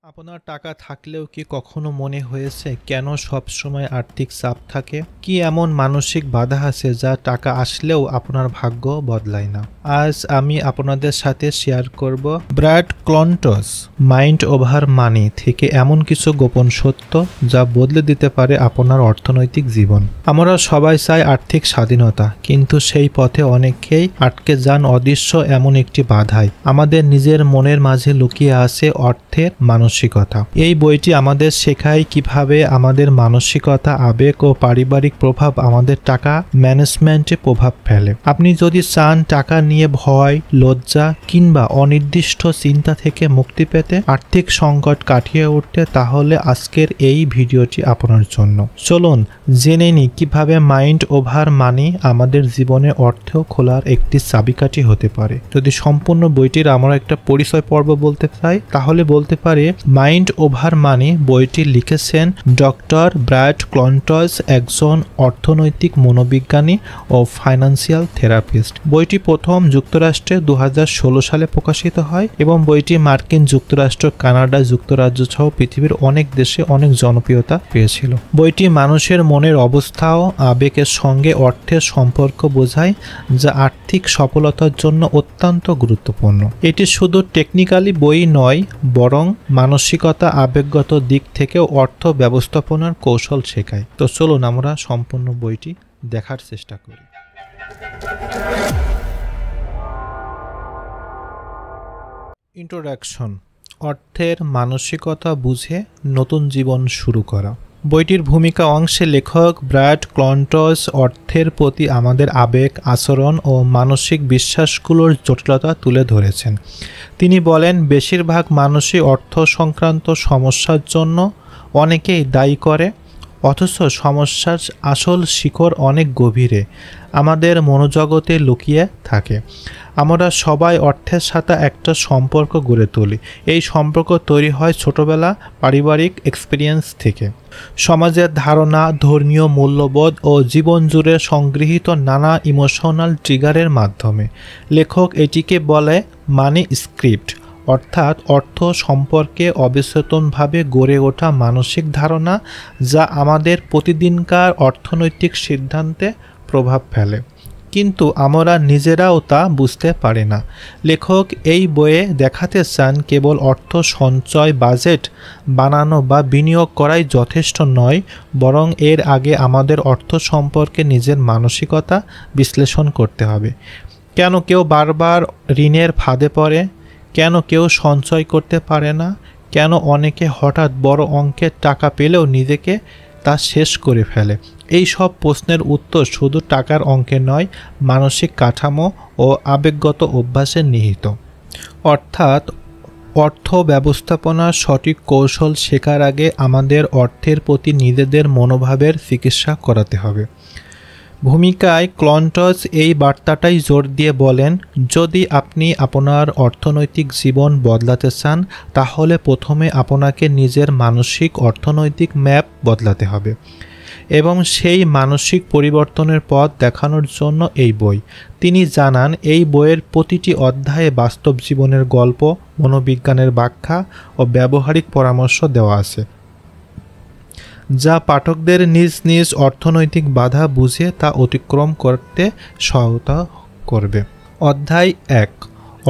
আপনার টাকা থাকলেও কি কখনো মনে হয়েছে কেন সব সময় আর্থিক চাপ থাকে? কি এমন মানসিক বাধা আছে যা টাকা আসলেও আপনার ভাগ্য বদলায় না? আজ আমি আপনাদের সাথে শেয়ার করব ব্র্যাড ক্লন্টজ মাইন্ড ওভার মানি থেকে এমন কিছু গোপন সত্য যা বদলে দিতে পারে আপনার অর্থনৈতিক জীবন। আমরা সবাই চাই আর্থিক স্বাধীনতা, কিন্তু সেই পথে অনেকেই আটকে যান অদৃশ্য এমন একটি বাধায়। আমাদের নিজের মনের মাঝে লুকিয়ে আছে অর্থের মানসিকতা। এই বইটি আমাদের শেখায় কিভাবে আমাদের মানসিকতা, আবেগ ও পারিবারিক প্রভাব আমাদের টাকা ম্যানেজমেন্টে প্রভাব ফেলে। আপনি যদি চান টাকা নিয়ে ভয়, লজ্জা কিংবা অনির্দিষ্ট চিন্তা থেকে মুক্তি পেতে, আর্থিক সংকট কাটিয়ে উঠতে, তাহলে আজকের এই ভিডিওটি আপনার জন্য। চলুন জেনে নিই কিভাবে মাইন্ড ওভার মানি আমাদের জীবনে অর্থ খোলার একটি চাবিকাঠি হতে পারে। যদি সম্পূর্ণ বইটির আমরা একটা পরিচয় পর্ব বলতে চাই, তাহলে বলতে পারে মাইন্ড ওভার মানি বইটি লিখেছেন ডক্টর ব্র্যাড ক্লন্টজ, একজন অর্থনৈতিক মনোবিজ্ঞানী ও ফাইন্যান্সিয়াল থেরাপিস্ট। বইটি প্রথম যুক্তরাষ্ট্রে 2016 সালে প্রকাশিত হয় এবং বইটি মার্কিন যুক্তরাষ্ট্র, কানাডা, যুক্তরাজ্য সহ পৃথিবীর অনেক দেশে অনেক জনপ্রিয়তা পেয়েছিল। বইটি মানুষের মনের অবস্থা ও আবেগের সঙ্গে অর্থের সম্পর্ক বোঝায়, যা আর্থিক সফলতার জন্য অত্যন্ত গুরুত্বপূর্ণ। এটি শুধু টেকনিক্যালি বই নয়, বরং মানসিকতা, আবেগগত দিক থেকেও অর্থ ব্যবস্থাপনার কৌশল শেখায়। তো চলুন আমরা সম্পূর্ণ বইটি দেখার চেষ্টা করি। ইন্ট্রোডাকশন: অর্থের মানসিকতা বুঝে নতুন জীবন শুরু করা। বইটির ভূমিকা অংশে লেখক ব্র্যাড ক্লন্টজ অর্থের প্রতি আমাদের আবেগ, আচরণ ও মানসিক বিশ্বাসগুলোর জটিলতা তুলে ধরেছেন। তিনি বলেন, বেশিরভাগ মানুষই অর্থ সংক্রান্ত সমস্যার জন্য অনেকেই দায়ী করে, অথচ সমস্যার আসল শিকড় অনেক গভীরে আমাদের মনোজগতে লুকিয়ে থাকে। আমরা সবাই অর্থের সাথে একটা সম্পর্ক গড়ে তুলি। এই সম্পর্ক তৈরি হয় ছোটবেলা, পারিবারিক এক্সপিরিয়েন্স থেকে, সমাজের ধারণা, ধর্মীয় মূল্যবোধ ও জীবন জুড়ে সংগৃহীত নানা ইমোশনাল ট্রিগারের মাধ্যমে। লেখক এটিকে বলে মানি স্ক্রিপ্ট, অর্থাৎ অর্থ সম্পর্কে অবচেতনভাবে গড়ে ওঠা মানসিক ধারণা যা আমাদের প্রতিদিনকার অর্থনৈতিক সিদ্ধান্তে প্রভাব ফেলে, কিন্তু আমরা নিজেরাও তা বুঝতে পারি না। লেখক এই বইয়ে দেখাতে চান কেবল অর্থ সঞ্চয়, বাজেট বানানো বা বিনিয়োগ করাই যথেষ্ট নয়, বরং এর আগে আমাদের অর্থ সম্পর্কে নিজের মানসিকতা বিশ্লেষণ করতে হবে। কেন কেউ বারবার ঋণের ফাঁদে পড়ে? কেন কেউ সঞ্চয় করতে পারে না? কেন অনেকে হঠাৎ বড় অঙ্কের টাকা পেলেও নিজেকে তা শেষ করে ফেলে? এই সব প্রশ্নের উত্তর শুধু টাকার অঙ্কে নয়, মানসিক কাঠামো ও আবেগগত অভ্যাসে নিহিত। অর্থাৎ অর্থ ব্যবস্থাপনার সঠিক কৌশল শেখার আগে আমাদের অর্থের প্রতি নিজেদের মনোভাবের চিকিৎসা করাতে হবে। ভূমিকায় ক্লন্টজ এই বার্তাটাই জোর দিয়ে বলেন, যদি আপনি আপনার অর্থনৈতিক জীবন বদলাতে চান, তাহলে প্রথমে আপনাকে নিজের মানসিক অর্থনৈতিক ম্যাপ বদলাতে হবে, এবং সেই মানসিক পরিবর্তনের পথ দেখানোর জন্য এই বই। তিনি জানান, এই বইয়ের প্রতিটি অধ্যায়ে বাস্তব জীবনের গল্প, মনোবিজ্ঞানের ব্যাখ্যা ও ব্যবহারিক পরামর্শ দেওয়া আছে, যা পাঠকদের নিজ নিজ অর্থনৈতিক বাধা বুঝে তা অতিক্রম করতে সহায়তা করবে। অধ্যায় 1: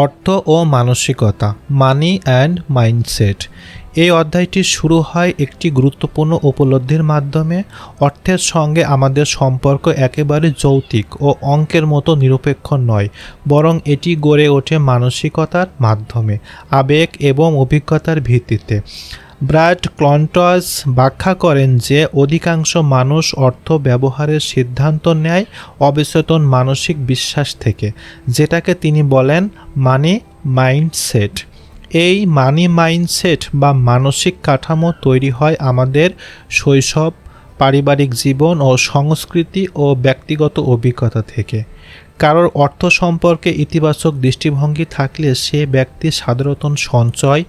অর্থ ও মানসিকতা, মানি অ্যান্ড মাইন্ডসেট। এই অধ্যায়টি শুরু হয় একটি গুরুত্বপূর্ণ উপলব্ধির মাধ্যমে। অর্থের সঙ্গে আমাদের সম্পর্ক একেবারে যৌক্তিক ও অঙ্কের মতো নিরপেক্ষ নয়, বরং এটি গড়ে ওঠে মানসিকতার মাধ্যমে, আবেগ এবং অভিজ্ঞতার ভিত্তিতে। ব্র্যাড ক্লন্টজ ব্যাখ্যা করেন যে অধিকাংশ মানুষ অর্থ ব্যবহারের সিদ্ধান্ত নেয় অবচেতন মানসিক বিশ্বাস থেকে, যেটাকে তিনি বলেন মানি মাইন্ডসেট। এই মানি মাইন্ডসেট বা মানসিক কাঠামো তৈরি হয় আমাদের শৈশব, পারিবারিক জীবন ও সংস্কৃতি ও ব্যক্তিগত অভিজ্ঞতা থেকে। কারোর অর্থ সম্পর্কে ইতিবাচক দৃষ্টিভঙ্গি থাকলে সে ব্যক্তি সাধারণত সঞ্চয়,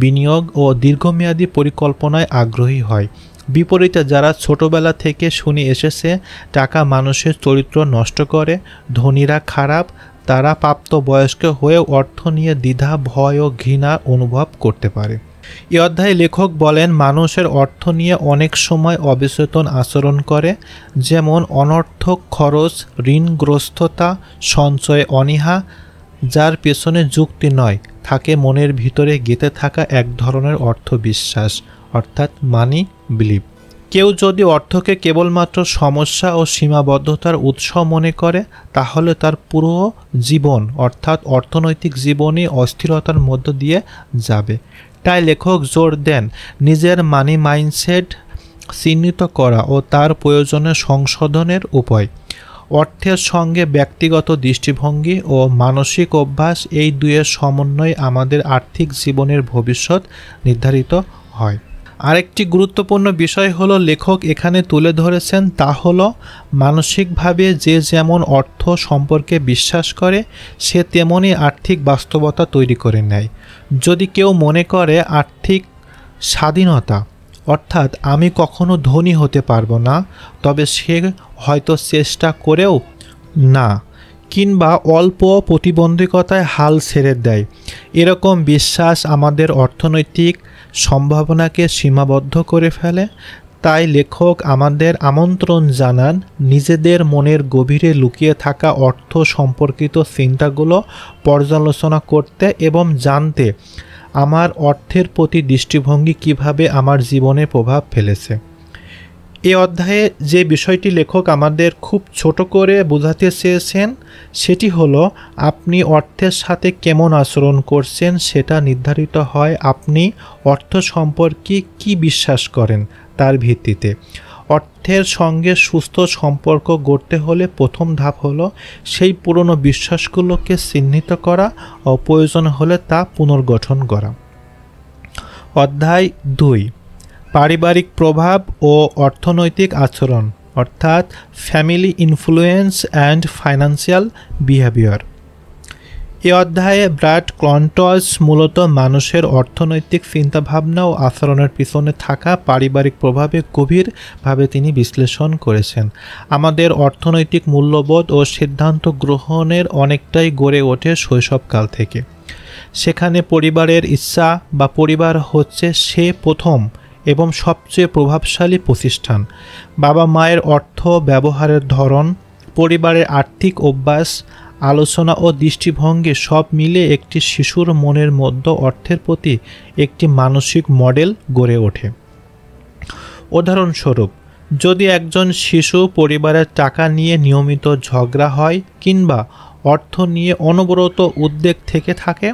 বিনিয়োগ ও দীর্ঘমেয়াদী পরিকল্পনায় আগ্রহী হয়। বিপরীতে যারা ছোটবেলা থেকে শুনে এসেছে টাকা মানুষের চরিত্র নষ্ট করে, ধনীরা খারাপ, তারা প্রাপ্তবয়স্ক হয়েও অর্থ নিয়ে দ্বিধা, ভয় ও ঘৃণা অনুভব করতে পারে। এই অধ্যায়ে লেখক বলেন মানুষের অর্থ নিয়ে অনেক সময় অবচেতন আচরণ করে, যেমন অনর্থক খরচ, ঋণগ্রস্ততা, সঞ্চয় অনীহা, যার পেছনে যুক্তি নয়, থাকে মনের ভিতরে গেঁথে থাকা এক ধরনের অর্থবিশ্বাস, অর্থাৎ মানি বিলিভ। কেউ যদি অর্থকে কেবলমাত্র সমস্যা ও সীমাবদ্ধতার উৎস মনে করে, তাহলে তার পুরো জীবন অর্থাৎ অর্থনৈতিক জীবনই অস্থিরতার মধ্য দিয়ে যাবে। তাই লেখক জোর দেন নিজের মানি মাইন্ডসেট চিহ্নিত করা ও তার প্রয়োজনে সংশোধনের উপায়। অর্থের সঙ্গে ব্যক্তিগত দৃষ্টিভঙ্গি ও মানসিক অভ্যাস, এই দুয়ের সমন্বয়ে আমাদের আর্থিক জীবনের ভবিষ্যৎ নির্ধারিত হয়। আরেকটি গুরুত্বপূর্ণ বিষয় হলো লেখক এখানে তুলে ধরেছেন, তা হলো মানসিকভাবে যে যেমন অর্থ সম্পর্কে বিশ্বাস করে, সে তেমনই আর্থিক বাস্তবতা তৈরি করে নেয়। যদি কেউ মনে করে আর্থিক স্বাধীনতা অর্থাৎ আমি কখনো ধনী হতে পারবো না, তবে সে হয়তো চেষ্টা করেও না, কিংবা অল্প প্রতিবন্ধকতায় হাল ছেড়ে দেয়। এরকম বিশ্বাস আমাদের অর্থনৈতিক সম্ভাবনাকে সীমাবদ্ধ করে ফেলে। তাই লেখক আমাদের আমন্ত্রণ জানান নিজেদের মনের গভীরে লুকিয়ে থাকা অর্থ সম্পর্কিত চিন্তাগুলো পর্যালোচনা করতে এবং জানতে আমার অর্থের প্রতি দৃষ্টিভঙ্গি কিভাবে আমার জীবনে প্রভাব ফেলেছে। এই অধ্যায়ে যে বিষয়টি লেখক আমাদের খুব ছোট করে বোঝাতে চেয়েছেন, সেটি হলো আপনি অর্থের সাথে কেমন আচরণ করছেন সেটা নির্ধারিত হয় আপনি অর্থ সম্পর্কে কি বিশ্বাস করেন তার ভিত্তিতে। অর্থের সঙ্গে সুস্থ সম্পর্ক গড়তে হলে প্রথম ধাপ হলো সেই পুরনো বিশ্বাসগুলোকে চিহ্নিত করা ও প্রয়োজন হলে তা পুনর্গঠন করা। অধ্যায় 2, পারিবারিক প্রভাব ও অর্থনৈতিক আচরণ, অর্থাৎ family influence and financial behaviour. এই অধ্যায়ে ব্রাড ক্লন্টজ মূলত মানুষের অর্থনৈতিক চিন্তাভাবনা ও আচরণের পিছনে থাকা পারিবারিক প্রভাবে গভীরভাবে তিনি বিশ্লেষণ করেছেন। আমাদের অর্থনৈতিক মূল্যবোধ ও সিদ্ধান্ত গ্রহণের অনেকটাই গড়ে ওঠে শৈশবকাল থেকে। সেখানে পরিবারের ইচ্ছা বা পরিবার হচ্ছে সে প্রথম এবং সবচেয়ে প্রভাবশালী প্রতিষ্ঠান। বাবা মায়ের অর্থ ব্যবহারের ধরন, পরিবারের আর্থিক অভ্যাস, আলোচনা ও দৃষ্টিভঙ্গি সব মিলে একটি শিশুর মনের মধ্যে অর্থের প্রতি একটি মানসিক মডেল গড়ে ওঠে। উদাহরণস্বরূপ, যদি একজন শিশু পরিবারের টাকা নিয়ে নিয়মিত ঝগড়া হয় কিংবা অর্থ নিয়ে অনবরত উদ্বেগ থেকে থাকে,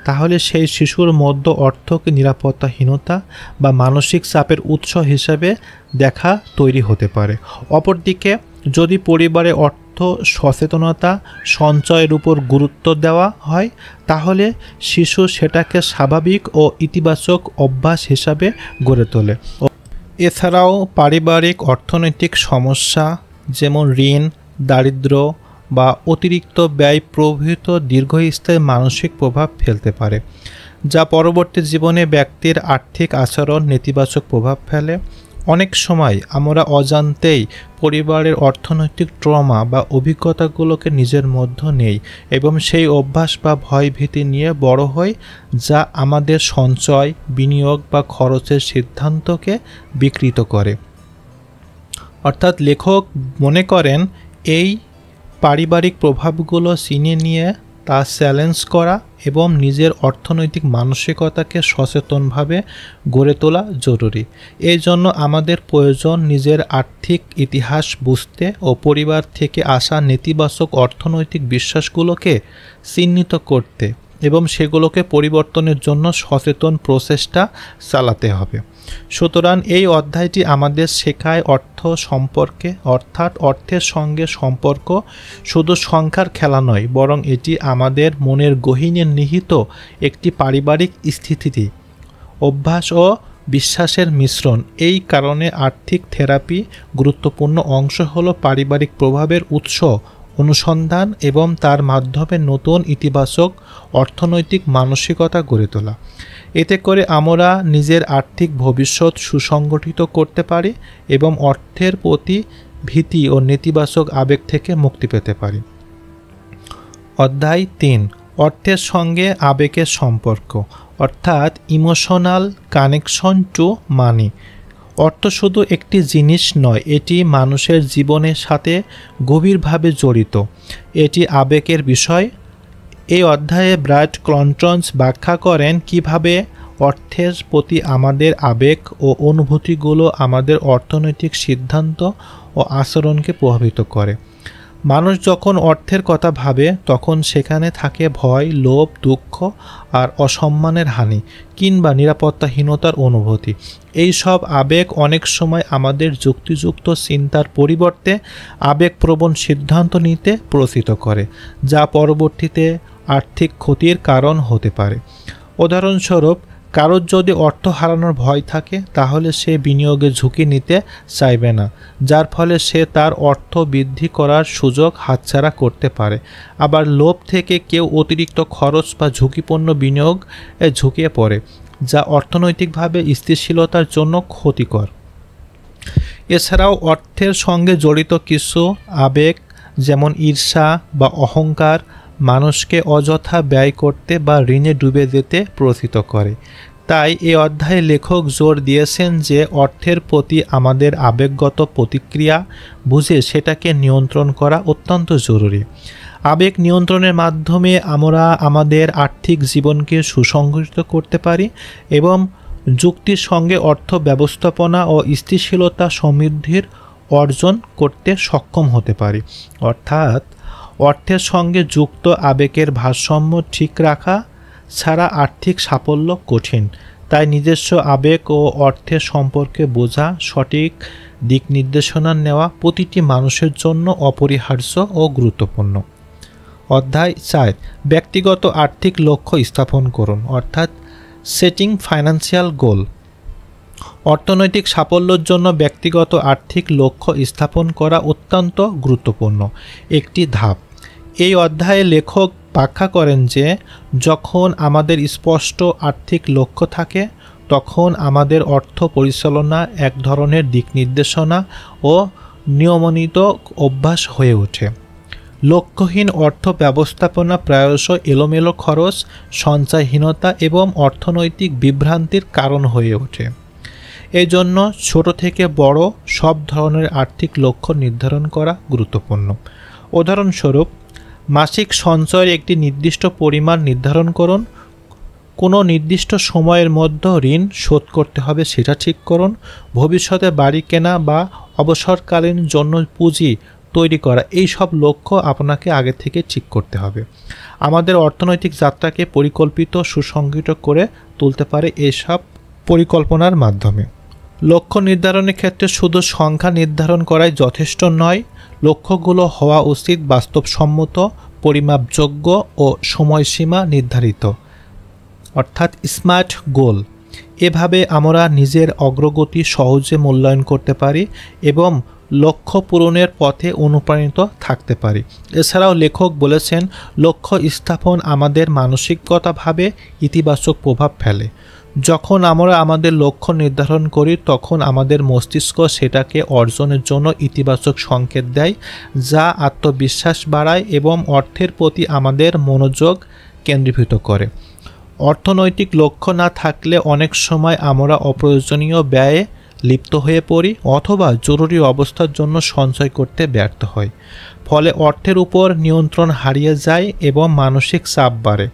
তাহলে সেই শিশুর মধ্যে অর্থকে নিরাপত্তাহীনতা বা মানসিক চাপের উৎস হিসেবে দেখা তৈরি হতে পারে। অপরদিকে যদি পরিবারে অর্থ সচেতনতা, সঞ্চয়ের উপর গুরুত্ব দেওয়া হয়, তাহলে শিশু সেটাকে স্বাভাবিক ও ইতিবাচক অভ্যাস হিসাবে গড়ে তোলে। এছাড়াও পারিবারিক অর্থনৈতিক সমস্যা যেমন ঋণ, দারিদ্র্য বা অতিরিক্ত ব্যয় প্রভৃতি দীর্ঘস্থায়ী মানসিক প্রভাব ফেলতে পারে, যা পরবর্তী জীবনে ব্যক্তির আর্থিক আচরণ নেতিবাচক প্রভাব ফেলে। অনেক সময় আমরা অজান্তেই পরিবারের অর্থনৈতিক ট্রমা বা অভিজ্ঞতাগুলোকে নিজের মধ্যে নেই এবং সেই অভ্যাস বা ভয়ভীতি নিয়ে বড় হই, যা আমাদের সঞ্চয়, বিনিয়োগ বা খরচের সিদ্ধান্তকে বিকৃত করে। অর্থাৎ লেখক মনে করেন এই পারিবারিক প্রভাবগুলো চিনে নিয়ে তা চ্যালেঞ্জ করা এবং নিজের অর্থনৈতিক মানসিকতাকে সচেতনভাবে গড়ে তোলা জরুরি। এই জন্য আমাদের প্রয়োজন নিজের আর্থিক ইতিহাস বুঝতে ও পরিবার থেকে আসা নেতিবাচক অর্থনৈতিক বিশ্বাসগুলোকে চিহ্নিত করতে এবং সেগুলোকে পরিবর্তনের জন্য সচেতন প্রচেষ্টা চালাতে হবে। সুতরাং এই অধ্যায়টি আমাদের শেখায় অর্থ সম্পর্কে, অর্থাৎ অর্থের সঙ্গে সম্পর্ক শুধু সংখ্যার খেলা নয়, বরং এটি আমাদের মনের গহীনে নিহিত একটি পারিবারিক স্থিতি, অভ্যাস ও বিশ্বাসের মিশ্রণ। এই কারণে আর্থিক থেরাপি গুরুত্বপূর্ণ অংশ হলো পারিবারিক প্রভাবের উৎস অনুসন্ধান এবং তার মাধ্যমে নতুন ইতিবাচক অর্থনৈতিক মানসিকতা গড়ে তোলা। এতে করে আমরা নিজের আর্থিক ভবিষ্যৎ সুসংগঠিত করতে পারি এবং অর্থের প্রতি ভীতি ও নেতিবাচক আবেগ থেকে মুক্তি পেতে পারি। অধ্যায় 3, অর্থের সঙ্গে আবেগের সম্পর্ক, অর্থাৎ ইমোশনাল কানেকশন টু মানি। অর্থ শুধু একটি জিনিস নয়, এটি মানুষের জীবনের সাথে গভীরভাবে জড়িত। এটি আবেগের বিষয়। এই অধ্যায়ে ব্রায়ান ক্লন্টনস ব্যাখ্যা করেন কিভাবে অর্থের প্রতি আমাদের আবেগ ও অনুভূতিগুলো আমাদের অর্থনৈতিক সিদ্ধান্ত ও আচরণকে প্রভাবিত করে। মানুষ যখন অর্থের কথা ভাবে তখন সেখানে থাকে ভয়, লোভ, দুঃখ আর অসম্মানের হানি কিংবা নিরাপত্তাহীনতার অনুভূতি। এই সব আবেগ অনেক সময় আমাদের যুক্তিযুক্ত চিন্তার পরিবর্তে আবেগপ্রবণ সিদ্ধান্ত নিতে প্ররোচিত করে, যা পরবর্তীতে আর্থিক ক্ষতির কারণ হতে পারে। উদাহরণস্বরূপ, কারোর যদি অর্থ হারানোর ভয় থাকে তাহলে সে বিনিয়োগে ঝুঁকি নিতে চাইবে না, যার ফলে সে তার অর্থ বৃদ্ধি করার সুযোগ হাতছাড়া করতে পারে। আবার লোভ থেকে কেউ অতিরিক্ত খরচ বা ঝুঁকিপূর্ণ বিনিয়োগে ঝুঁকিয়ে পড়ে, যা অর্থনৈতিকভাবে স্থিতিশীলতার জন্য ক্ষতিকর। এছাড়াও অর্থের সঙ্গে জড়িত কিছু আবেগ যেমন ঈর্ষা বা অহংকার মানুষকে অযথা ব্যয় করতে বা ঋণে ডুবে যেতে প্ররোচিত করে। তাই এই অধ্যায়ে লেখক জোর দিয়েছেন যে অর্থের প্রতি আমাদের আবেগগত প্রতিক্রিয়া বুঝে সেটাকে নিয়ন্ত্রণ করা অত্যন্ত জরুরি। আবেগ নিয়ন্ত্রণের মাধ্যমে আমরা আমাদের আর্থিক জীবনকে সুসংগঠিত করতে পারি এবং যুক্তির সঙ্গে অর্থ ব্যবস্থাপনা ও স্থিতিশীলতা সমৃদ্ধির অর্জন করতে সক্ষম হতে পারি। অর্থাৎ অর্থের সঙ্গে যুক্ত আবেগের ভারসাম্য ঠিক রাখা ছাড়া আর্থিক সাফল্য কঠিন। তাই নিজস্ব আবেগ ও অর্থের সম্পর্কে বোঝা, সঠিক দিক নির্দেশনা নেওয়া প্রতিটি মানুষের জন্য অপরিহার্য ও গুরুত্বপূর্ণ। অধ্যায় 4, ব্যক্তিগত আর্থিক লক্ষ্য স্থাপন করুন, অর্থাৎ সেটিং ফাইন্যান্সিয়াল গোল। অর্থনৈতিক সাফল্যের জন্য ব্যক্তিগত আর্থিক লক্ষ্য স্থাপন করা অত্যন্ত গুরুত্বপূর্ণ একটি ধাপ। এই অধ্যায়ে লেখক ব্যাখ্যা করেন যে যখন আমাদের স্পষ্ট আর্থিক লক্ষ্য থাকে তখন আমাদের অর্থ পরিচালনা এক ধরনের দিক নির্দেশনা ও নিয়মিত অভ্যাস হয়ে ওঠে। লক্ষ্যহীন অর্থ ব্যবস্থাপনা প্রায়শই এলোমেলো খরচ, সঞ্চয়হীনতা এবং অর্থনৈতিক বিভ্রান্তির কারণ হয়ে ওঠে। এই জন্য ছোট থেকে বড় সব ধরনের আর্থিক লক্ষ্য নির্ধারণ করা গুরুত্বপূর্ণ। উদাহরণস্বরূপ, মাসিক সঞ্চয়ের একটি নির্দিষ্ট পরিমাণ নির্ধারণ করুন। কোনো নির্দিষ্ট সময়ের মধ্যে ঋণ শোধ করতে হবে সেটা ঠিক করুন। ভবিষ্যতে বাড়ি কেনা বা অবসরকালীন জন্য পুঁজি তৈরি করা, এই সব লক্ষ্য আপনাকে আগে থেকে ঠিক করতে হবে। আমাদের অর্থনৈতিক যাত্রাকে পরিকল্পিত সুসংগঠিত করে তুলতে পারে এসব পরিকল্পনার মাধ্যমে। লক্ষ্য নির্ধারণের ক্ষেত্রে শুধু সংখ্যা নির্ধারণ করাই যথেষ্ট নয়, লক্ষ্যগুলো হওয়া উচিত বাস্তবসম্মত, পরিমাপযোগ্য ও সময়সীমা নির্ধারিত, অর্থাৎ স্মার্ট গোল। এভাবে আমরা নিজের অগ্রগতি সহজে মূল্যায়ন করতে পারি এবং লক্ষ্য পূরণের পথে অনুপ্রাণিত থাকতে পারি। এছাড়াও লেখক বলেছেন, লক্ষ্য স্থাপন আমাদের মানসিকগতভাবে ইতিবাচক প্রভাব ফেলে। যখন আমরা আমাদের লক্ষ্য নির্ধারণ করি তখন আমাদের মস্তিষ্ক সেটাকে অর্জনের জন্য ইতিবাচক সংকেত দেয়, যা আত্মবিশ্বাস বাড়ায় এবং অর্থের প্রতি আমাদের মনোযোগ কেন্দ্রীভূত করে। অর্থনৈতিক লক্ষ্য না থাকলে অনেক সময় আমরা অপ্রয়োজনীয় ব্যয়ে লিপ্ত হয়ে পড়ি অথবা জরুরি অবস্থার জন্য সঞ্চয় করতে ব্যর্থ হই। ফলে অর্থের উপর নিয়ন্ত্রণ হারিয়ে যায় এবং মানসিক চাপ বাড়ে।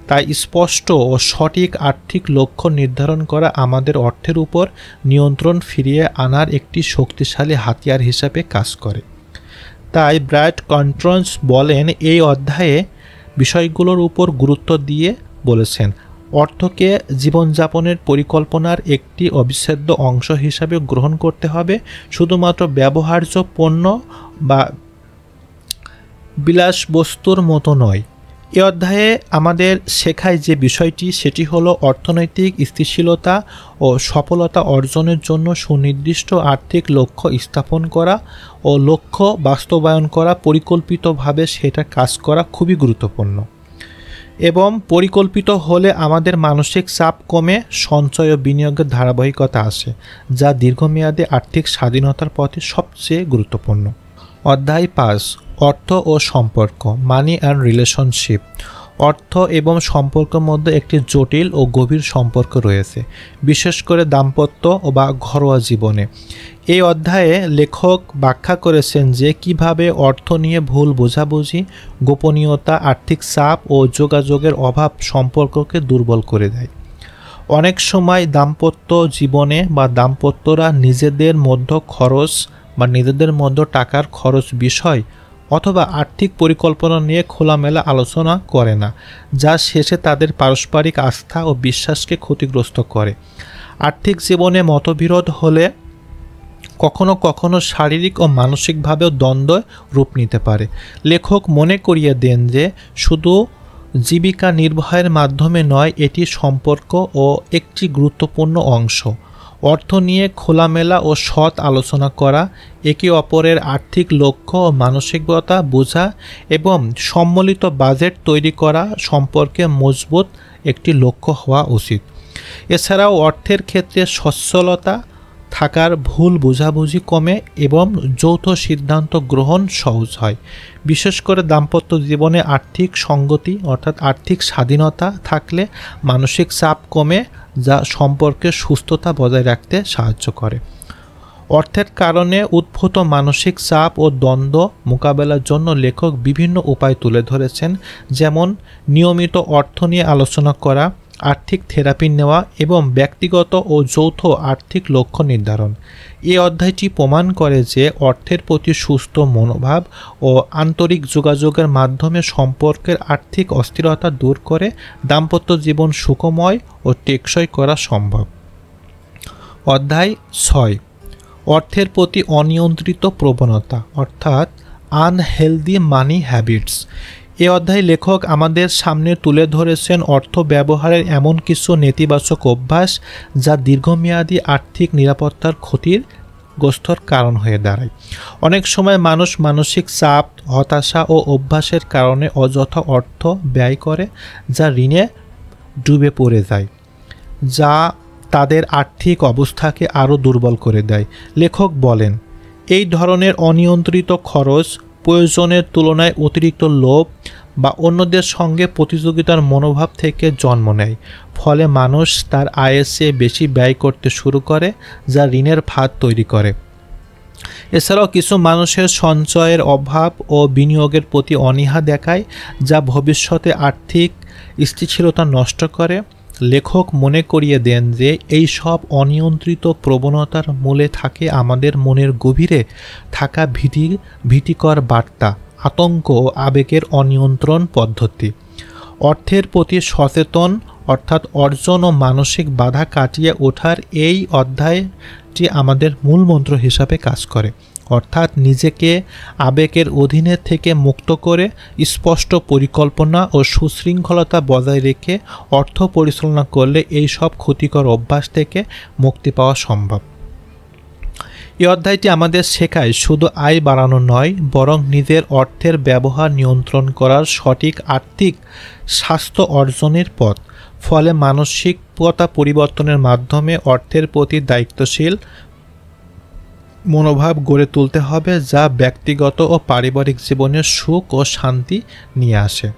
তাই স্পষ্ট ও সঠিক আর্থিক লক্ষ্য নির্ধারণ করা আমাদের অর্থের উপর নিয়ন্ত্রণ ফিরিয়ে আনার একটি শক্তিশালী হাতিয়ার হিসাবে কাজ করে। তাই ব্রায়ান ক্লন্টনস বলেন, এই অধ্যায়ে বিষয়গুলোর উপর গুরুত্ব দিয়ে বলেছেন, অর্থকে জীবনযাপনের পরিকল্পনার একটি অবিচ্ছেদ্য অংশ হিসাবে গ্রহণ করতে হবে, শুধুমাত্র ব্যবহার্য পণ্য বা বিলাসবস্তুর মতো নয়। এ অধ্যায়ে আমাদের শেখায় যে বিষয়টি, সেটি হলো অর্থনৈতিক স্থিতিশীলতা ও সফলতা অর্জনের জন্য সুনির্দিষ্ট আর্থিক লক্ষ্য স্থাপন করা ও লক্ষ্য বাস্তবায়ন করা, পরিকল্পিতভাবে সেটা কাজ করা খুবই গুরুত্বপূর্ণ। এবং পরিকল্পিত হলে আমাদের মানসিক চাপ কমে সঞ্চয় ও বিনিয়োগের ধারাবাহিকতা আসে, যা দীর্ঘমেয়াদে আর্থিক স্বাধীনতার পথে সবচেয়ে গুরুত্বপূর্ণ। অধ্যায় 5, অর্থ ও সম্পর্ক, মানি অ্যান্ড রিলেশনশিপ। অর্থ এবং সম্পর্কের মধ্যে একটি জটিল ও গভীর সম্পর্ক রয়েছে, বিশেষ করে দাম্পত্য বা ঘরোয়া জীবনে। এই অধ্যায়ে লেখক ব্যাখ্যা করেছেন যে কিভাবে অর্থ নিয়ে ভুল বোঝাবুঝি, গোপনীয়তা, আর্থিক চাপ ও যোগাযোগের অভাব সম্পর্ককে দুর্বল করে দেয়। অনেক সময় দাম্পত্য জীবনে বা দাম্পত্যরা নিজেদের মধ্যে খরচ বা নিজেদের মধ্যে টাকার খরচ বিষয় অথবা আর্থিক পরিকল্পনা নিয়ে খোলামেলা আলোচনা করে না, যা শেষে তাদের পারস্পরিক আস্থা ও বিশ্বাসকে ক্ষতিগ্রস্ত করে। আর্থিক জীবনে মতবিরোধ হলে কখনো কখনো শারীরিক ও মানসিকভাবেও দ্বন্দ্ব রূপ নিতে পারে। লেখক মনে করিয়ে দেন যে শুধু জীবিকা নির্বাহের মাধ্যমে নয়, এটি সম্পর্ক ও একটি গুরুত্বপূর্ণ অংশ। অর্থ নিয়ে খোলামেলা ও সৎ আলোচনা করা, একে অপরের আর্থিক লক্ষ্য ও মানসিকতা বোঝা এবং সম্মিলিত বাজেট তৈরি করা সম্পর্কে মজবুত একটি লক্ষ্য হওয়া উচিত। এছাড়াও অর্থের ক্ষেত্রে সচ্ছলতা থাকার ভুল বোঝাবুঝি কমে এবং যৌথ সিদ্ধান্ত গ্রহণ সহজ হয়। বিশেষ করে দাম্পত্য জীবনে আর্থিক সংগতি অর্থাৎ আর্থিক স্বাধীনতা থাকলে মানসিক চাপ কমে, যা সম্পর্কের সুস্থতা বজায় রাখতে সাহায্য করে। অর্থের কারণে উদ্ভূত মানসিক চাপ ও দ্বন্দ্ব মোকাবেলার জন্য লেখক বিভিন্ন উপায় তুলে ধরেছেন, যেমন নিয়মিত অর্থ নিয়ে আলোচনা করা, আর্থিক থেরাপি নেওয়া এবং ব্যক্তিগত ও যৌথ আর্থিক লক্ষ্য নির্ধারণ। এই অধ্যায়টি প্রমাণ করে যে অর্থের প্রতি সুস্থ মনোভাব ও আন্তরিক যোগাযোগের মাধ্যমে সম্পর্কের আর্থিক অস্থিরতা দূর করে দাম্পত্য জীবন সুখময় ও টেকসই করা সম্ভব। অধ্যায় 6, অর্থের প্রতি অনিয়ন্ত্রিত প্রবণতা অর্থাৎ আনহেলদি মানি হ্যাবিটস। এই অধ্যায়ে লেখক আমাদের সামনে তুলে ধরেছেন অর্থ ব্যবহারের এমন কিছু নেতিবাচক অভ্যাস যা দীর্ঘমেয়াদী আর্থিক নিরাপত্তার ক্ষতিগ্রস্তর কারণ হয়ে দাঁড়ায়। অনেক সময় মানুষ মানসিক চাপ, হতাশা ও অভ্যাসের কারণে অযথা অর্থ ব্যয় করে, যা ঋণে ডুবে পড়ে যায়, যা তাদের আর্থিক অবস্থাকে আরও দুর্বল করে দেয়। লেখক বলেন, এই ধরনের অনিয়ন্ত্রিত খরচ প্রয়োজনের তুলনায় অতিরিক্ত লোভ বা অন্যদের সঙ্গে প্রতিযোগিতার মনোভাব থেকে জন্ম নেয়। ফলে মানুষ তার আয়ের চেয়ে বেশি ব্যয় করতে শুরু করে, যা ঋণের ফাঁদ তৈরি করে। এছাড়াও কিছু মানুষের সঞ্চয়ের অভাব ও বিনিয়োগের প্রতি অনীহা দেখায়, যা ভবিষ্যতে আর্থিক স্থিতিশীলতা নষ্ট করে। লেখক মনে করিয়ে দেন যে এই সব অনিয়ন্ত্রিত প্রবণতার মূলে থাকে আমাদের মনের গভীরে থাকা ভীতিকর বার্তা, আতঙ্ক ও আবেগের অনিয়ন্ত্রণ পদ্ধতি। অর্থের প্রতি সচেতন অর্থাৎ অর্জন ও মানসিক বাধা কাটিয়ে ওঠার এই অধ্যায়টি আমাদের মূল মন্ত্র হিসাবে কাজ করে, অর্থাৎ নিজেকে আবেগের অধীনে থেকে মুক্ত করে স্পষ্ট পরিকল্পনা ও সুশৃঙ্খলতা বজায় রেখে অর্থ পরিচালনা করলে এই সব ক্ষতিকর অভ্যাস থেকে মুক্তি পাওয়া সম্ভব। এই অধ্যায়টি আমাদের শেখায় শুধু আয় বাড়ানো নয়, বরং নিজের অর্থের ব্যবহার নিয়ন্ত্রণ করার সঠিক আর্থিক স্বাস্থ্য অর্জনের পথ। ফলে মানসিকতা পরিবর্তনের মাধ্যমে অর্থের প্রতি দায়িত্বশীল মনোভাব গড়ে তুলতে হবে, যা ব্যক্তিগত ও পারিবারিক জীবনে সুখ ও শান্তি নিয়ে আসে।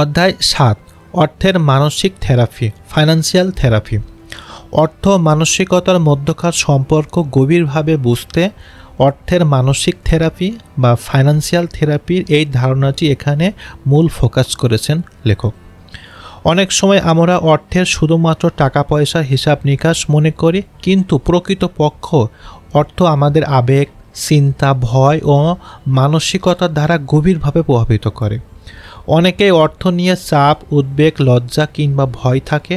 অধ্যায় 7, অর্থের মানসিক থেরাপি ফাইন্যান্সিয়াল থেরাপি। অর্থ মানসিকতার মধ্যকার সম্পর্ক গভীরভাবে বুঝতে অর্থের মানসিক থেরাপি বা ফাইন্যান্সিয়াল থেরাপির এই ধারণাটি এখানে মূল ফোকাস করেছেন লেখক। অনেক সময় আমরা অর্থের শুধুমাত্র টাকা পয়সার হিসাব নিকাশ মনে করি, কিন্তু প্রকৃতপক্ষ অর্থ আমাদের আবেগ, চিন্তা, ভয় ও মানসিকতার দ্বারা গভীরভাবে প্রভাবিত করে। অনেকেই অর্থ নিয়ে চাপ, উদ্বেগ, লজ্জা কিংবা ভয় থাকে,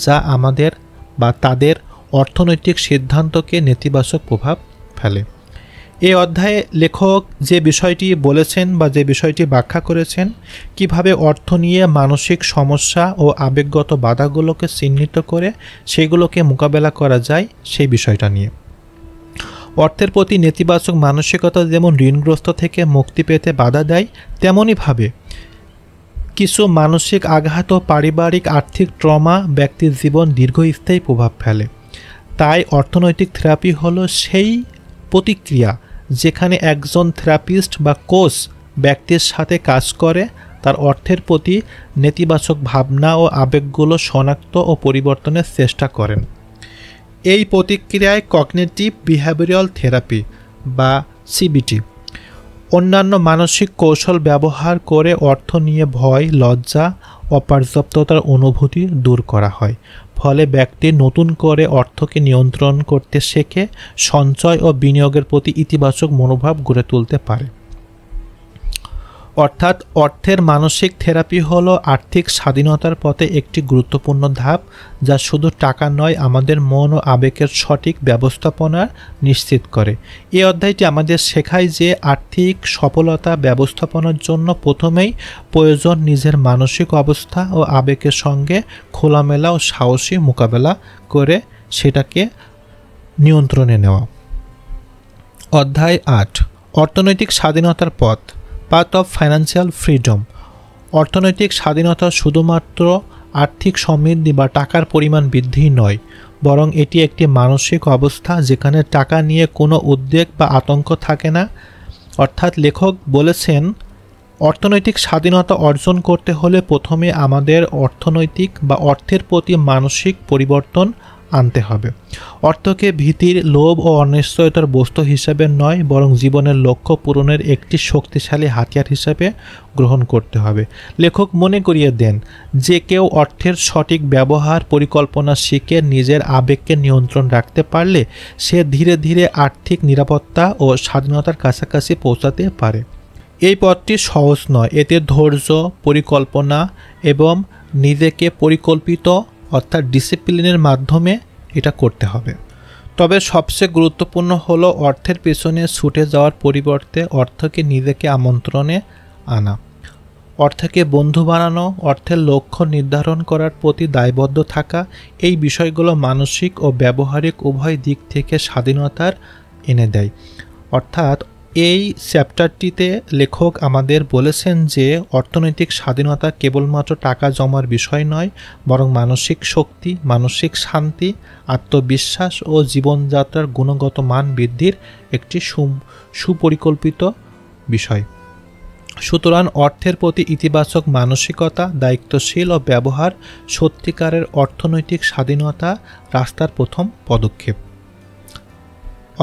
যা আমাদের বা তাদের অর্থনৈতিক সিদ্ধান্তকে নেতিবাচক প্রভাব ফেলে। এই অধ্যায়ে লেখক যে বিষয়টি বলেছেন বা যে বিষয়টি ব্যাখ্যা করেছেন, কিভাবে অর্থ নিয়ে মানসিক সমস্যা ও আবেগগত বাধাগুলোকে চিহ্নিত করে সেগুলোকে মোকাবেলা করা যায়, সেই বিষয়টা নিয়ে। অর্থের প্রতি নেতিবাচক মানসিকতা যেমন ঋণগ্রস্ত থেকে মুক্তি পেতে বাধা দেয়, তেমনইভাবে কিছু মানসিক আঘাত ও পারিবারিক আর্থিক ট্রমা ব্যক্তির জীবন দীর্ঘস্থায়ী প্রভাব ফেলে। তাই অর্থনৈতিক থেরাপি হলো সেই প্রতিক্রিয়া যেখানে একজন থেরাপিস্ট বা কোচ ব্যক্তির সাথে কাজ করে, তার অর্থের প্রতি নেতিবাচক ভাবনা ও আবেগগুলো শনাক্ত ও পরিবর্তনের চেষ্টা করেন। এই প্রতিক্রিয়ায় কগনিটিভ বিহেভিয়ারাল থেরাপি বা সিবিটি অন্যান্য মানসিক কৌশল ব্যবহার করে অর্থ নিয়ে ভয়, লজ্জা, অপর্যাপ্ততার অনুভূতি দূর করা হয়। ফলে ব্যক্তি নতুন করে অর্থকে নিয়ন্ত্রণ করতে শেখে, সঞ্চয় ও বিনিয়োগের প্রতি ইতিবাচক মনোভাব গড়ে তুলতে পারে। অর্থাৎ অর্থের মানসিক থেরাপি হলো আর্থিক স্বাধীনতার পথে একটি গুরুত্বপূর্ণ ধাপ, যা শুধু টাকা নয়, আমাদের মন ও আবেগের সঠিক ব্যবস্থাপনা নিশ্চিত করে। এই অধ্যায়টি আমাদের শেখায় যে আর্থিক সফলতা ব্যবস্থাপনার জন্য প্রথমেই প্রয়োজন নিজের মানসিক অবস্থা ও আবেগের সঙ্গে খোলামেলা ও সাহসী মোকাবেলা করে সেটাকে নিয়ন্ত্রণে নেওয়া। অধ্যায় ৮, অর্থনৈতিক স্বাধীনতার পথ, পাথ অফ ফাইন্যান্সিয়াল ফ্রিডম। অর্থনৈতিক স্বাধীনতা শুধুমাত্র আর্থিক সমৃদ্ধি বা টাকার পরিমাণ বৃদ্ধি নয়, বরং এটি একটি মানসিক অবস্থা যেখানে টাকা নিয়ে কোনো উদ্বেগ বা আতঙ্ক থাকে না। অর্থাৎ লেখক বলেছেন, অর্থনৈতিক স্বাধীনতা অর্জন করতে হলে প্রথমে আমাদের অর্থনৈতিক বা অর্থের প্রতি মানসিক পরিবর্তন আনতে হবে। অর্থকে ভীতির, লোভ ও অনিশ্চয়তার বস্তু হিসাবে নয়, বরং জীবনের লক্ষ্য পূরণের একটি শক্তিশালী হাতিয়ার হিসাবে গ্রহণ করতে হবে। লেখক মনে করিয়ে দেন যে কেউ অর্থের সঠিক ব্যবহার পরিকল্পনা শিখে নিজের আবেগকে নিয়ন্ত্রণ রাখতে পারলে সে ধীরে ধীরে আর্থিক নিরাপত্তা ও স্বাধীনতার কাছাকাছি পৌঁছাতে পারে। এই পথটি সহজ নয়, এতে ধৈর্য, পরিকল্পনা এবং নিজেকে পরিকল্পিত অর্থাৎ ডিসিপ্লিনের মাধ্যমে এটা করতে হবে। তবে সবচেয়ে গুরুত্বপূর্ণ হলো অর্থের পেছনে ছুটে যাওয়ার পরিবর্তে অর্থকে নিজেকে আমন্ত্রণে আনা, অর্থকে বন্ধু বানানো, অর্থের লক্ষ্য নির্ধারণ করার প্রতি দায়বদ্ধ থাকা। এই বিষয়গুলো মানসিক ও ব্যবহারিক উভয় দিক থেকে স্বাধীনতার এনে দেয়। অর্থাৎ এই চ্যাপ্টারটিতে লেখক আমাদের বলেছেন যে অর্থনৈতিক স্বাধীনতা কেবলমাত্র টাকা জমার বিষয় নয়, বরং মানসিক শক্তি, মানসিক শান্তি, আত্মবিশ্বাস ও জীবনযাত্রার গুণগত মান বৃদ্ধির একটি সুপরিকল্পিত বিষয়। সুতরাং অর্থের প্রতি ইতিবাচক মানসিকতা, দায়িত্বশীল ও ব্যবহার সত্যিকারের অর্থনৈতিক স্বাধীনতা রাস্তার প্রথম পদক্ষেপ।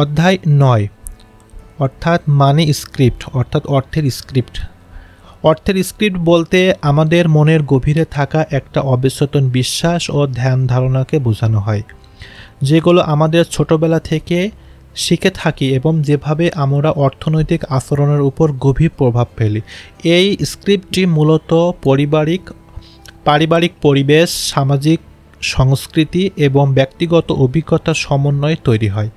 অধ্যায় ৯, অর্থাৎ মানি স্ক্রিপ্ট, অর্থাৎ অর্থের স্ক্রিপ্ট। অর্থের স্ক্রিপ্ট বলতে আমাদের মনের গভীরে থাকা একটা অবচেতন বিশ্বাস ও ধ্যান ধারণাকে বোঝানো হয়, যেগুলো আমাদের ছোটবেলা থেকে শিখে থাকি এবং যেভাবে আমরা অর্থনৈতিক আচরণের উপর গভীর প্রভাব ফেলি। এই স্ক্রিপ্টটি মূলত পারিবারিক পরিবেশ, সামাজিক সংস্কৃতি এবং ব্যক্তিগত অভিজ্ঞতার সমন্বয়ে তৈরি হয়।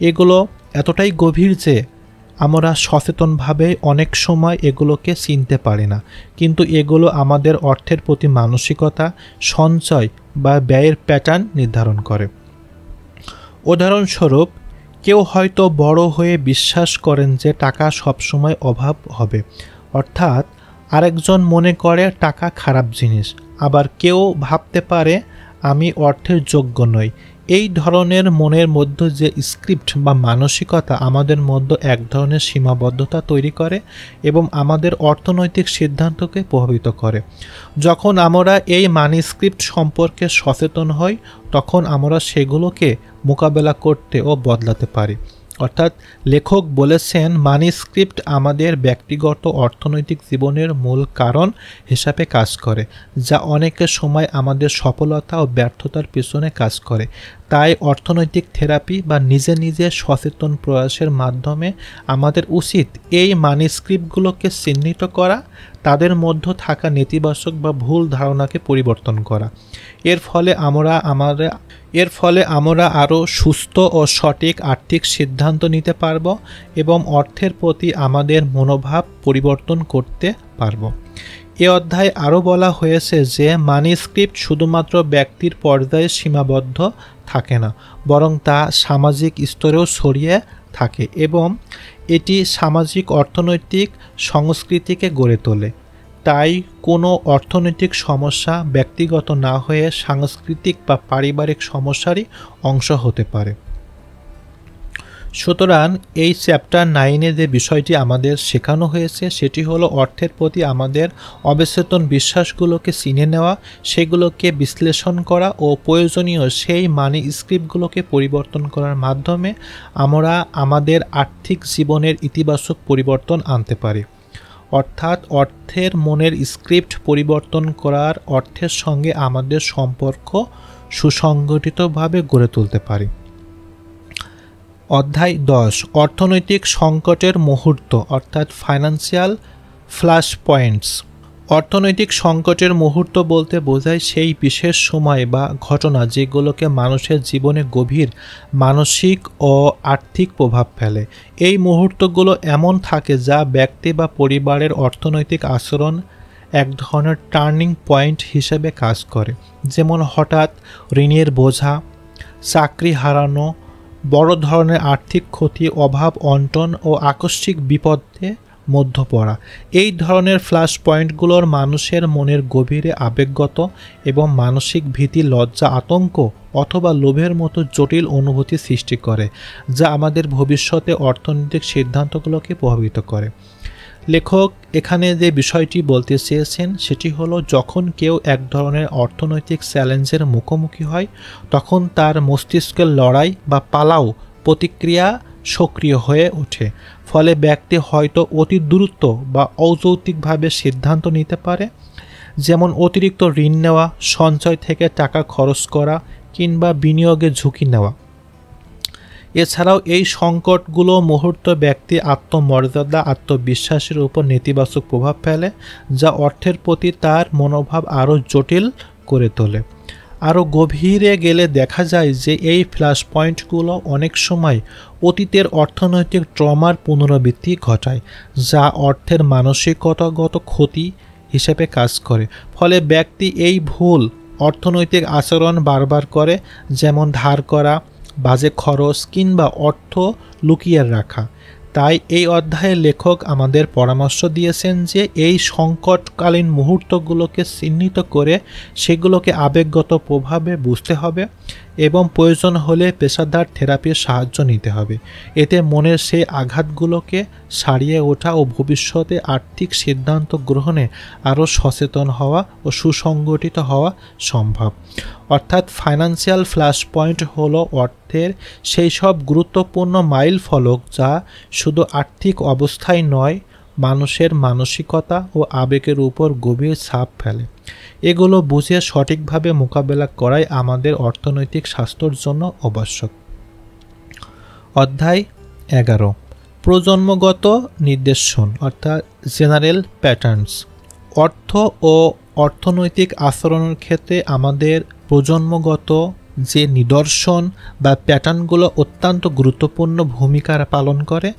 এগুলো এতটাই গভীর যে আমরা সচেতনভাবে অনেক সময় এগুলোকে চিনতে পারি না, কিন্তু এগুলো আমাদের অর্থের প্রতি মানসিকতা, সঞ্চয় বা ব্যয়ের প্যাটার্ন নির্ধারণ করে। উদাহরণস্বরূপ, কেউ হয়তো বড় হয়ে বিশ্বাস করেন যে টাকা সবসময় অভাব হবে, অর্থাৎ আরেকজন মনে করে টাকা খারাপ জিনিস। আবার কেউ ভাবতে পারে আমি অর্থের যোগ্য নই। এই ধরনের মনের মধ্যে যে স্ক্রিপ্ট বা মানসিকতা আমাদের মধ্যে এক ধরনের সীমাবদ্ধতা তৈরি করে এবং আমাদের অর্থনৈতিক সিদ্ধান্তকে প্রভাবিত করে। যখন আমরা এই মানি স্ক্রিপ্ট সম্পর্কে সচেতন হই, তখন আমরা সেগুলোকে মোকাবেলা করতে ও বদলাতে পারি। অর্থাৎ লেখক বলেছেন, মানি স্ক্রিপ্ট আমাদের ব্যক্তিগত অর্থনৈতিক জীবনের মূল কারণ হিসাবে কাজ করে, যা অনেকের সময় আমাদের সফলতা ও ব্যর্থতার পেছনে কাজ করে। তাই অর্থনৈতিক থেরাপি বা নিজে নিজে সচেতন প্রয়াসের মাধ্যমে আমাদের উচিত এই মানি স্ক্রিপ্টগুলোকে চিহ্নিত করা, তাদের মধ্যে থাকা নেতিবাচক বা ভুল ধারণাকে পরিবর্তন করা। এর ফলে আমরা আরও সুস্থ ও সঠিক আর্থিক সিদ্ধান্ত নিতে পারব এবং অর্থের প্রতি আমাদের মনোভাব পরিবর্তন করতে পারব। এ অধ্যায়ে আরও বলা হয়েছে যে মানি স্ক্রিপ্ট শুধুমাত্র ব্যক্তির পর্যায়ে সীমাবদ্ধ থাকে না, বরং তা সামাজিক স্তরেও ছড়িয়ে থাকে এবং এটি সামাজিক অর্থনৈতিক সংস্কৃতিকে গড়ে তোলে। তাই কোনো অর্থনৈতিক সমস্যা ব্যক্তিগত না হয়ে সাংস্কৃতিক বা পারিবারিক সমস্যারই অংশ হতে পারে। সুতরাং এই চ্যাপ্টার 9-এ যে বিষয়টি আমাদের শেখানো হয়েছে সেটি হলো অর্থের প্রতি আমাদের অবচেতন বিশ্বাসগুলোকে চিনে নেওয়া, সেগুলোকে বিশ্লেষণ করা ও প্রয়োজনীয় সেই মানি স্ক্রিপ্টগুলোকে পরিবর্তন করার মাধ্যমে আমরা আমাদের আর্থিক জীবনের ইতিবাচক পরিবর্তন আনতে পারি। অর্থাৎ অর্থের মনের স্ক্রিপ্ট পরিবর্তন করার অর্থের সঙ্গে আমাদের সম্পর্ক সুসংগঠিতভাবে গড়ে তুলতে পারি। অধ্যায় 10, অর্থনৈতিক সংকটের মুহূর্ত অর্থাৎ ফাইন্যান্সিয়াল ফ্ল্যাশ পয়েন্টস। অর্থনৈতিক সংকটের মুহূর্ত বলতে বোঝায় সেই বিশেষ সময় বা ঘটনা যেগুলোকে মানুষের জীবনে গভীর মানসিক ও আর্থিক প্রভাব ফেলে। এই মুহূর্তগুলো এমন থাকে যা ব্যক্তি বা পরিবারের অর্থনৈতিক আচরণ এক ধরনের টার্নিং পয়েন্ট হিসেবে কাজ করে। যেমন হঠাৎ ঋণের বোঝা, চাকরি হারানো, বড় ধরনের আর্থিক ক্ষতি, অভাব অনটন ও আকস্মিক বিপদে মধ্যে পড়া। এই ধরনের ফ্ল্যাশ পয়েন্টগুলোর মানুষের মনের গভীরে আবেগগত এবং মানসিক ভীতি, লজ্জা, আতঙ্ক অথবা লোভের মতো জটিল অনুভূতি সৃষ্টি করে, যা আমাদের ভবিষ্যতে অর্থনৈতিক সিদ্ধান্তগুলোকে প্রভাবিত করে। লেখক এখানে যে বিষয়টি বলতে চেয়েছেন সেটি হলো, যখন কেউ এক ধরনের অর্থনৈতিক চ্যালেঞ্জের মুখোমুখি হয় তখন তার মস্তিষ্কের লড়াই বা পালাও প্রতিক্রিয়া সক্রিয় হয়ে ওঠে। ফলে ব্যক্তি হয়তো অতি দ্রুত বা অযৌক্তিকভাবে সিদ্ধান্ত নিতে পারে, যেমন অতিরিক্ত ঋণ নেওয়া, সঞ্চয় থেকে টাকা খরচ করা কিংবা বিনিয়োগে ঝুঁকি নেওয়া। এছাড়াও এই সংকটগুলো মুহূর্ত ব্যক্তি আত্মমর্যাদা, আত্মবিশ্বাসের উপর নেতিবাচক প্রভাব ফেলে, যা অর্থের প্রতি তার মনোভাব আরও জটিল করে তোলে। আরও গভীরে গেলে দেখা যায় যে এই ফ্ল্যাশ পয়েন্টগুলো অনেক সময় অতীতের অর্থনৈতিক ট্রমার পুনরাবৃত্তি ঘটায়, যা অর্থের মানসিকতাগত ক্ষতি হিসেবে কাজ করে। ফলে ব্যক্তি এই ভুল অর্থনৈতিক আচরণ বারবার করে, যেমন ধার করা, বাজে খরচ কিংবা অর্থ লুকিয়ে রাখা। তাই এই অধ্যায়ে লেখক আমাদের পরামর্শ দিয়েছেন যে এই সংকটকালীন মুহূর্তগুলোকে চিহ্নিত করে সেগুলোকে আবেগগত প্রভাবে বুঝতে হবে এবং প্রয়োজন হলে পেশাদার থেরাপির সাহায্য নিতে হবে। এতে মনের সেই আঘাতগুলোকে সারিয়ে ওঠা ও ভবিষ্যতে আর্থিক সিদ্ধান্ত গ্রহণে আরও সচেতন হওয়া ও সুসংগঠিত হওয়া সম্ভব। অর্থাৎ ফাইন্যান্সিয়াল ফ্ল্যাশ পয়েন্ট হলো অর্থের সেই সব গুরুত্বপূর্ণ মাইল ফলক যা শুধু আর্থিক অবস্থায় নয়, মানুষের মানসিকতা ও আবেগের উপর গভীর ছাপ ফেলে। এগুলো বুঝে সঠিকভাবে মোকাবেলা করাই আমাদের অর্থনৈতিক স্বাস্থ্যের জন্য আবশ্যক। অধ্যায় 11, প্রজন্মগত নির্দেশন অর্থাৎ জেনারেল প্যাটার্নস। অর্থ ও অর্থনৈতিক আচরণের ক্ষেত্রে আমাদের প্রজন্মগত যে নিদর্শন বা প্যাটার্নগুলো অত্যন্ত গুরুত্বপূর্ণ ভূমিকা পালন করে,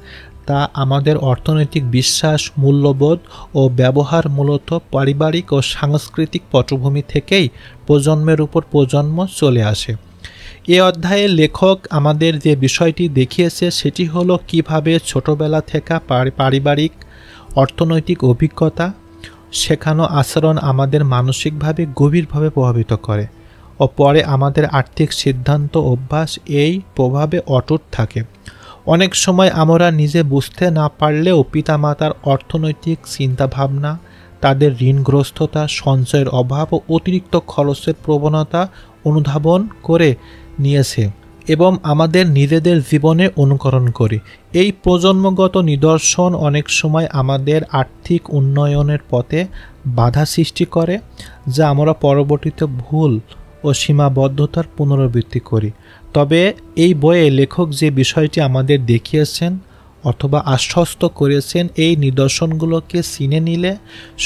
তা আমাদের অর্থনৈতিক বিশ্বাস, মূল্যবোধ ও ব্যবহার মূলত পারিবারিক ও সাংস্কৃতিক পটভূমি থেকেই প্রজন্মের উপর প্রজন্ম চলে আসে। এ অধ্যায়ে লেখক আমাদের যে বিষয়টি দেখিয়েছে সেটি হলো কিভাবে ছোটবেলা থেকে পারিবারিক অর্থনৈতিক অভিজ্ঞতা, শেখানো আচরণ আমাদের মানসিকভাবে গভীরভাবে প্রভাবিত করে ও পরে আমাদের আর্থিক সিদ্ধান্ত অভ্যাস এই প্রভাবে অটুট থাকে। অনেক সময় আমরা নিজে বুঝতে না পারলেও পিতামাতার অর্থনৈতিক চিন্তাভাবনা, তাদের ঋণগ্রস্ততা, সঞ্চয়ের অভাব ও অতিরিক্ত খরচের প্রবণতা অনুধাবন করে নিয়েছে এবং আমাদের নিজেদের জীবনে অনুকরণ করি। এই প্রজন্মগত নিদর্শন অনেক সময় আমাদের আর্থিক উন্নয়নের পথে বাধা সৃষ্টি করে, যা আমরা পরবর্তীতে ভুল ও সীমাবদ্ধতার পুনরাবৃত্তি করি। তবে এই বইয়ে লেখক যে বিষয়টি আমাদের দেখিয়েছেন অথবা আশ্বস্ত করেছেন, এই নিদর্শনগুলোকে চিনে নিলে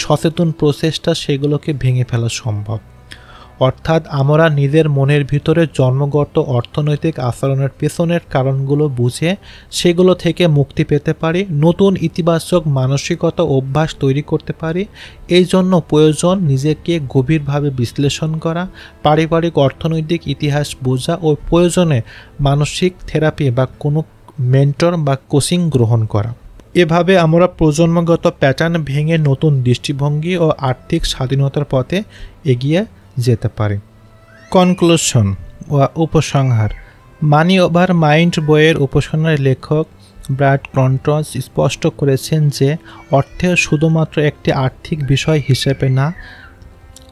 সচেতন প্রচেষ্টা সেগুলোকে ভেঙে ফেলা সম্ভব। অর্থাৎ আমরা নিজের মনের ভিতরে জন্মগত অর্থনৈতিক আচরণের পেছনের কারণগুলো বুঝে সেগুলো থেকে মুক্তি পেতে পারি, নতুন ইতিবাচক মানসিকতা অভ্যাস তৈরি করতে পারি। এই জন্য প্রয়োজন নিজেকে গভীরভাবে বিশ্লেষণ করা, পারিবারিক অর্থনৈতিক ইতিহাস বোঝা ও প্রয়োজনে মানসিক থেরাপি বা কোনো মেন্টর বা কোচিং গ্রহণ করা। এভাবে আমরা প্রজন্মগত প্যাটার্ন ভেঙে নতুন দৃষ্টিভঙ্গি ও আর্থিক স্বাধীনতার পথে এগিয়ে যেতে পারে। কনক্লুশন বা উপসংহার। মানি ওভার মাইন্ড বইয়ের উপসংহারে লেখক ব্রায়ান ক্লন্টজ স্পষ্ট করেছেন যে অর্থের শুধুমাত্র একটি আর্থিক বিষয় হিসেবে না,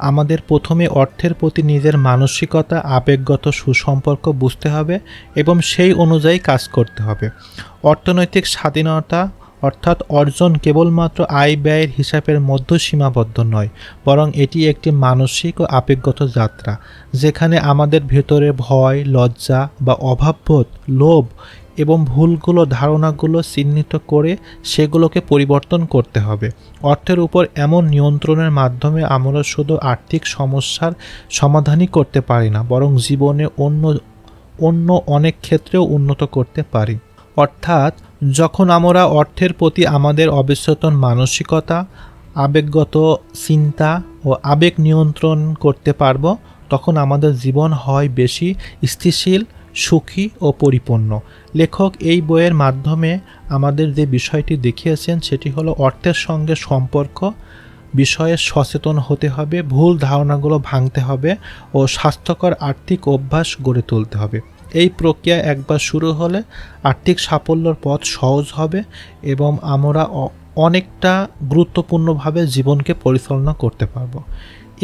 আমাদের প্রথমে অর্থের প্রতি নিজের মানসিকতা, আবেগগত সুসম্পর্ক বুঝতে হবে এবং সেই অনুযায়ী কাজ করতে হবে। অর্থনৈতিক স্বাধীনতা অর্থাৎ অর্জন কেবলমাত্র আয় ব্যয়ের হিসাবের মধ্যে সীমাবদ্ধ নয়, বরং এটি একটি মানসিক ও আবেগগত যাত্রা, যেখানে আমাদের ভেতরে ভয়, লজ্জা বা অভাববোধ, লোভ এবং ভুলগুলো ধারণাগুলো চিহ্নিত করে সেগুলোকে পরিবর্তন করতে হবে। অর্থের উপর এমন নিয়ন্ত্রণের মাধ্যমে আমরা শুধু আর্থিক সমস্যার সমাধানই করতে পারি না, বরং জীবনে অন্য অনেক ক্ষেত্রেও উন্নত করতে পারি। অর্থাৎ যখন আমরা অর্থের প্রতি আমাদের অবচেতন মানসিকতা, আবেগগত চিন্তা ও আবেগ নিয়ন্ত্রণ করতে পারব, তখন আমাদের জীবন হয় বেশি স্থিতিশীল, সুখী ও পরিপূর্ণ। লেখক এই বইয়ের মাধ্যমে আমাদের যে বিষয়টি দেখিয়েছেন সেটি হলো অর্থের সঙ্গে সম্পর্ক বিষয়ে সচেতন হতে হবে, ভুল ধারণাগুলো ভাঙতে হবে ও স্বাস্থ্যকর আর্থিক অভ্যাস গড়ে তুলতে হবে। এই প্রক্রিয়া একবার শুরু হলে আর্থিক সাফল্যের পথ সহজ হবে এবং আমরা অনেকটা গুরুত্বপূর্ণভাবে জীবনকে পরিচালনা করতে পারব।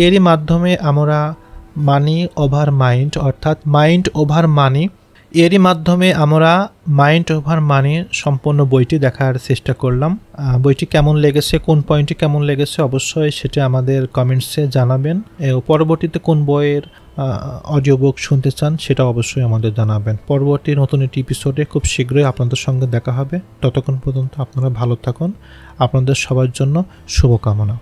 এরই মাধ্যমে আমরা মানি ওভার মাইন্ড অর্থাৎ মাইন্ড ওভার মানি সম্পূর্ণ বইটি দেখার চেষ্টা করলাম। বইটি কেমন লেগেছে, কোন পয়েন্টটি কেমন লেগেছে অবশ্যই সেটা আমাদের কমেন্টসে জানাবেন। পরবর্তীতে কোন বইয়ের অডিও বুক শুনতে চান সেটা অবশ্যই আমাদের জানাবেন। পরবর্তী নতুন একটি এপিসোডে খুব শীঘ্রই আপনাদের সঙ্গে দেখা হবে। ততক্ষণ পর্যন্ত আপনারা ভালো থাকুন। আপনাদের সবার জন্য শুভকামনা।